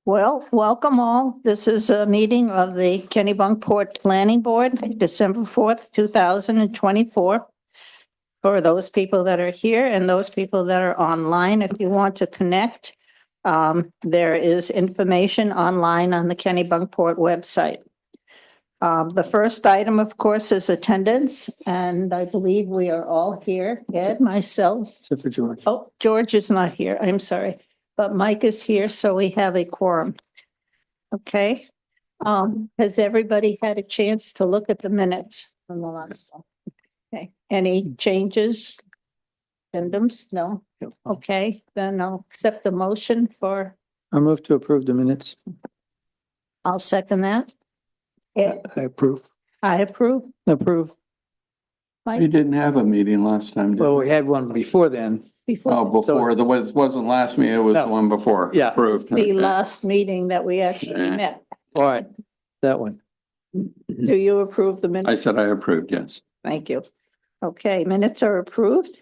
Well, welcome all. This is a meeting of the Kennebunkport Planning Board, December 4th, 2024. For those people that are here and those people that are online, if you want to connect, there is information online on the Kennebunkport website. The first item, of course, is attendance, and I believe we are all here, Ed, myself. Except for George. Oh, George is not here. I'm sorry. But Mike is here, so we have a quorum. Okay. Has everybody had a chance to look at the minutes from the last one? Okay. Any changes? Addendums? No? Okay, then I'll accept the motion for, I move to approve the minutes. I'll second that. I approve. I approve. Approve. Mike, We didn't have a meeting last time, did Well, we? we had one before then. Oh, before before, wasn't last meeting, it was the No. one before. Yeah. Approved. the Okay. last meeting that we actually met, All right, that one. do you approve the minutes? I said I approved, yes. Thank you. Okay, minutes are approved.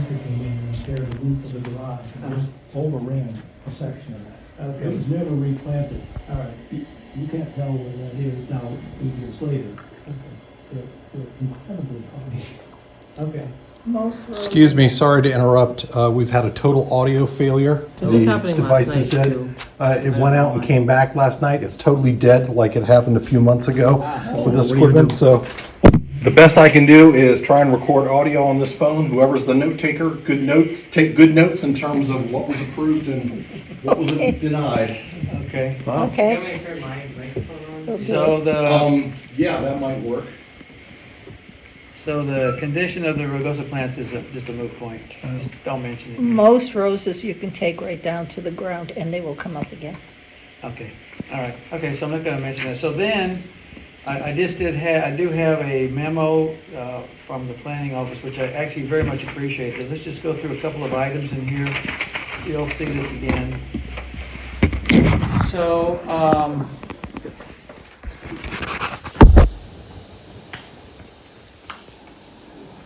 contractor came in and repaired the roof of the garage, and just overran a section of that. Okay, It was never replanted. all right. You can't tell where that is now, 8 years later. They're incredibly funny. Okay. Most Excuse me, sorry to interrupt. We've had a total audio failure. This was The happening device last is night, dead. too. It went out and came back last night. It's totally dead, like it happened a few months ago with this equipment. So the best I can do is try and record audio on this phone. Whoever's the note taker, good notes, take good notes in terms of what was approved and what was denied. Okay. Okay. Can I turn my microphone on? So Yeah, that might work. So the condition of the rugosa plants is just a moot point. Just don't mention it. Most roses you can take right down to the ground and they will come up again. Okay, all right. Okay, so I'm not gonna mention that. So then, I do have a memo from the planning office, which I actually very much appreciate. So let's just go through a couple of items in here. You'll see this again. So,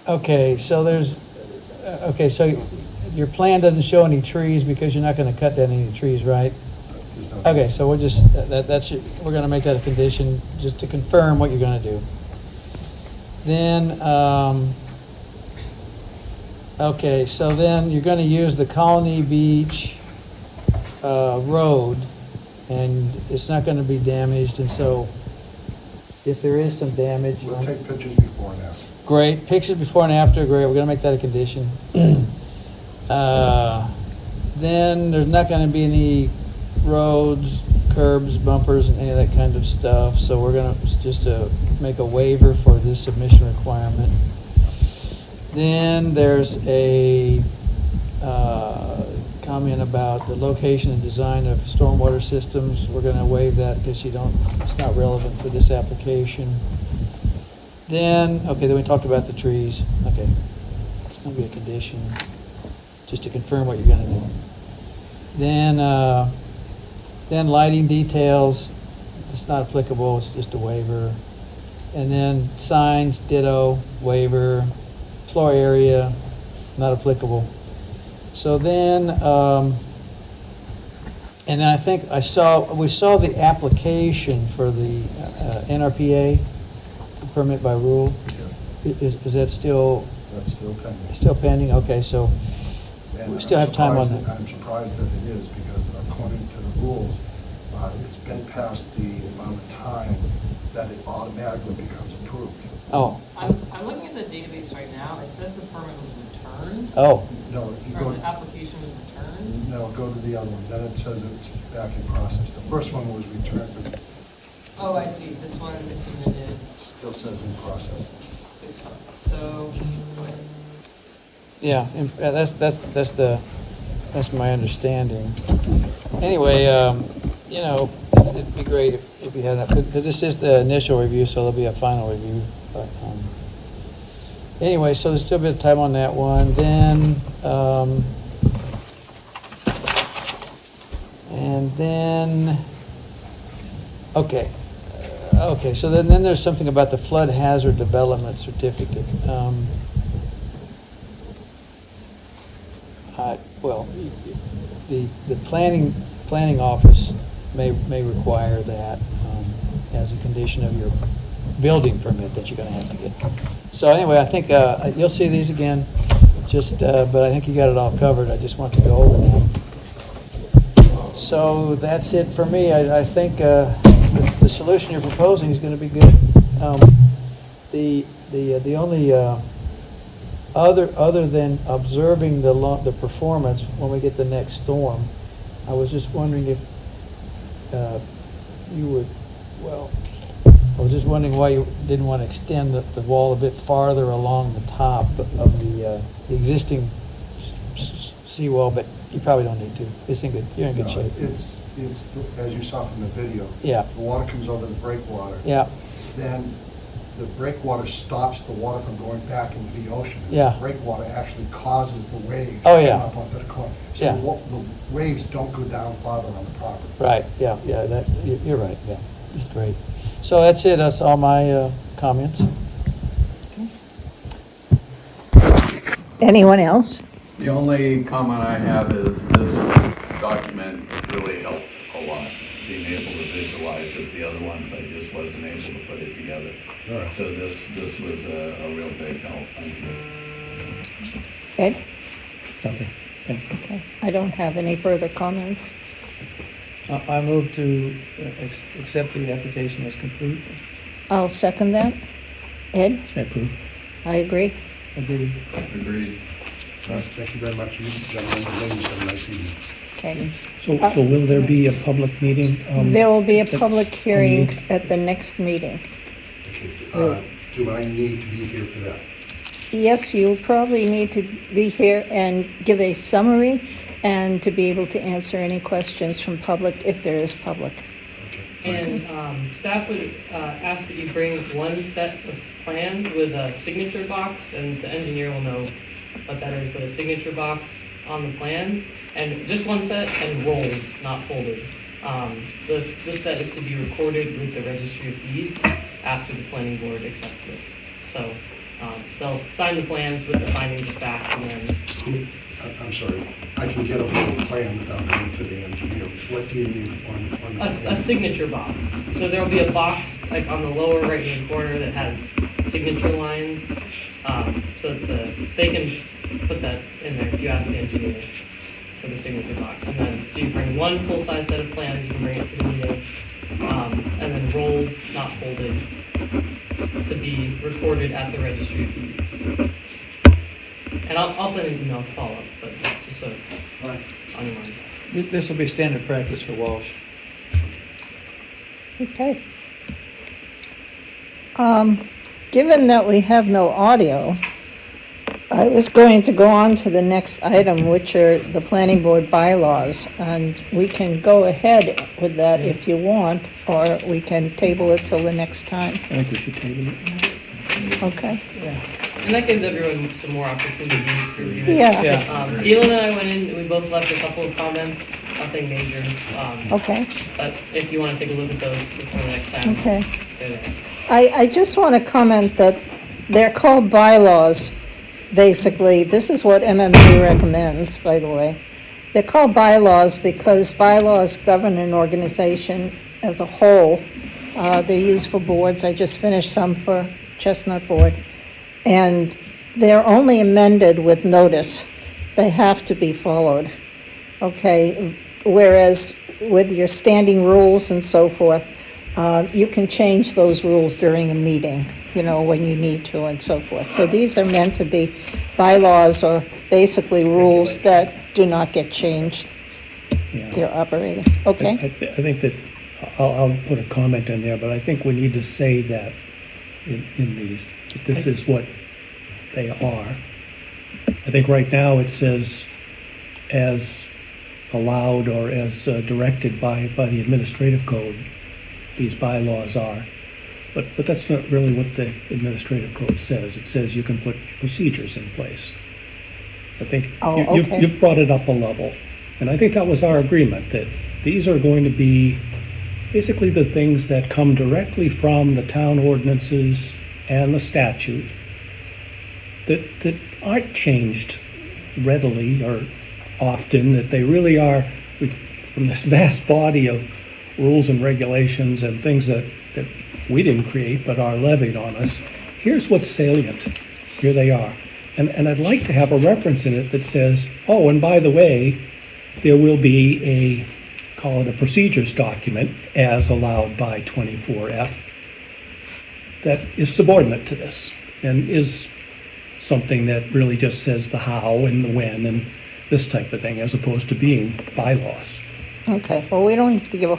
okay, so so your plan doesn't show any trees because you're not gonna cut down any trees, right? Okay, so we'll just, we're gonna make that a condition, just to confirm what you're gonna do. Then, okay, so then you're gonna use the Colony Beach, road, and it's not gonna be damaged, and so if there is some damage. We'll take pictures before and after. Great, pictures before and after, great, we're gonna make that a condition. Then there's not gonna be any roads, curbs, bumpers, and any of that kind of stuff, so we're gonna just make a waiver for this submission requirement. Then there's a comment about the location and design of stormwater systems. We're gonna waive that because it's not relevant for this application. Then we talked about the trees. Okay, it's gonna be a condition, just to confirm what you're gonna do. Then lighting details, it's not applicable, it's just a waiver. And then signs, ditto, waiver. Floor area, not applicable. So then, and then I think we saw the application for the NRPA, permit by rule. Is that still That's still pending. still pending? Okay, so And we still have time on that. I'm surprised that it is, because according to the rules, it's been past the amount of time that it automatically becomes approved. Oh, I'm looking at the database right now. It says the permit was returned, oh, No, you or go, the application was returned. no, go to the other one, then it says it's back in process. The first one was returned, but Oh, I see. This one is submitted still says in process. 6 months. So, yeah, and that's my understanding. Anyway, it'd be great if you had that, because this is the initial review, so there'll be a final review. But anyway, so there's still a bit of time on that one. Then, okay, so then there's something about the flood hazard development certificate. Well, the planning office may require that as a condition of your building permit that you're gonna have to get. So anyway, I think you'll see these again, but I think you got it all covered. I just want to go over that. So that's it for me. I think the solution you're proposing is gonna be good. The only other than observing the performance when we get the next storm, I was just wondering if you would, I was just wondering why you didn't want to extend the wall a bit farther along the top of the existing seawall, but you probably don't need to. You're in good No, shape. It's, as you saw from the video. Yeah. The water comes over the breakwater. Yeah, Then the breakwater stops the water from going back into the ocean. Yeah. The breakwater actually causes the waves. Oh, to yeah. come up onto the corner. So Yeah. the waves don't go down farther on the property. right, yeah, you're right, yeah, that's great. So that's it, that's all my comments. Anyone else? The only comment I have is this document really helped a lot, being able to visualize it. The other ones, I just wasn't able to put it together. All right. So this was a real big help. Thank you. Ed? Okay, thank you. Okay, I don't have any further comments. I move to accept the application as complete. I'll second that. Ed? I approve. I agree. Agreed. Agreed. All right, thank you very much, you gentlemen, ladies, have a nice evening. Okay. So will there be a public meeting? There will be a at public hearing 28? at the next meeting. Okay, do I need to be here for that? Yes, you probably need to be here and give a summary and to be able to answer any questions from public, if there is public. And staff would ask that you bring one set of plans with a signature box, and the engineer will know what that is, but a signature box on the plans, and just one set and rolled, not folded. This set is to be recorded with the registry of deeds after the planning board accepts it. So they'll sign the plans with the findings of fact, and then I'm sorry, I can get a whole plan without going to the engineer. What do you need on the? a signature box. So there'll be a box like on the lower right-hand corner that has signature lines, so that they can put that in there if you ask the engineer for the signature box. And then, so you bring one full-size set of plans, you can bring it to the meeting, and then rolled, not folded, to be recorded at the registry of deeds. And I'll send an email to follow up, but just so it's on your mind. This will be standard practice for Walsh. Okay. Given that we have no audio, I was going to go on to the next item, which are the planning board bylaws, and we can go ahead with that if you want, or we can table it till the next time. I think we should table it. Okay? And that gives everyone some more opportunities to review it. Yeah. Galen and I went in, we both left a couple of comments, nothing major. Okay, But if you want to take a look at those before the next time. okay. they're there. I just want to comment that they're called bylaws, basically. This is what MMP recommends, by the way. They're called bylaws because bylaws govern an organization as a whole. They're used for boards. I just finished some for Chestnut Board. And they're only amended with notice. They have to be followed. Okay, whereas with your standing rules and so forth, you can change those rules during a meeting, when you need to and so forth. So these are meant to be bylaws or basically rules that do not get changed. Yeah. They're operating. Okay? I think that, I'll put a comment in there, but I think we need to say that in these, that this is what they are. I think right now it says as allowed or as directed by the administrative code, these bylaws are. But that's not really what the administrative code says. It says you can put procedures in place. I think okay. you've brought it up a level. And I think that was our agreement, that these are going to be basically the things that come directly from the town ordinances and the statute that aren't changed readily or often, that they really are from this vast body of rules and regulations and things that we didn't create but are levied on us. Here's what's salient. Here they are. And I'd like to have a reference in it that says, oh, and by the way, there will be call it a procedures document as allowed by 24F that is subordinate to this and is something that really just says the how and the when and this type of thing, as opposed to being bylaws. Okay, well, we don't have to give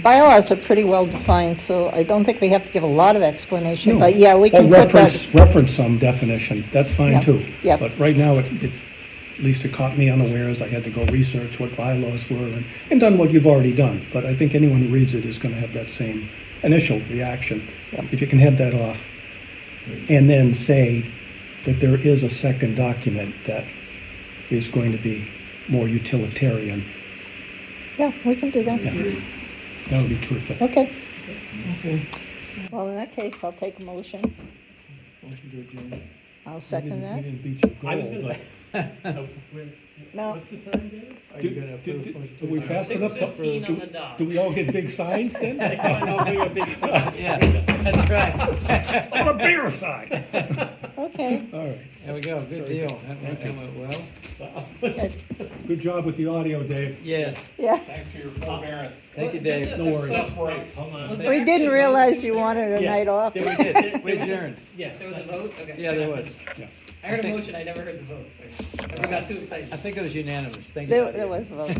bylaws are pretty well defined, so I don't think we have to give a lot of explanation, but yeah, we can put that. Reference some definition, that's fine Yeah, too. yeah. But right now, at least it caught me unawares. I had to go research what bylaws were and done what you've already done. But I think anyone who reads it is going to have that same initial reaction. Yep. If you can head that off and then say that there is a second document that is going to be more utilitarian. Yeah, we can do that. Yeah, that would be terrific. Okay, Okay. well, in that case, I'll take a motion. Motion to adjourn. I'll second We that. didn't beat your I was goal, gonna but No. What's the sign, David? Are you gonna approve? Are we fast enough? 6:15 on the dot. Do we all get big signs then? Yeah, that's right. On a bigger sign. Okay. All right. There we go, good deal. That went well. Good job with the audio, Dave. Yes, Yeah, Thanks for your forbearance. thank you, Dave. No worries. Was there we actually didn't a realize you wanted a night off. We did, we adjourned. vote? There was a vote? Okay. Yeah, there was. I heard a motion, I never heard the vote, so I never got too excited. I think it was unanimous. Thank you. There was a vote.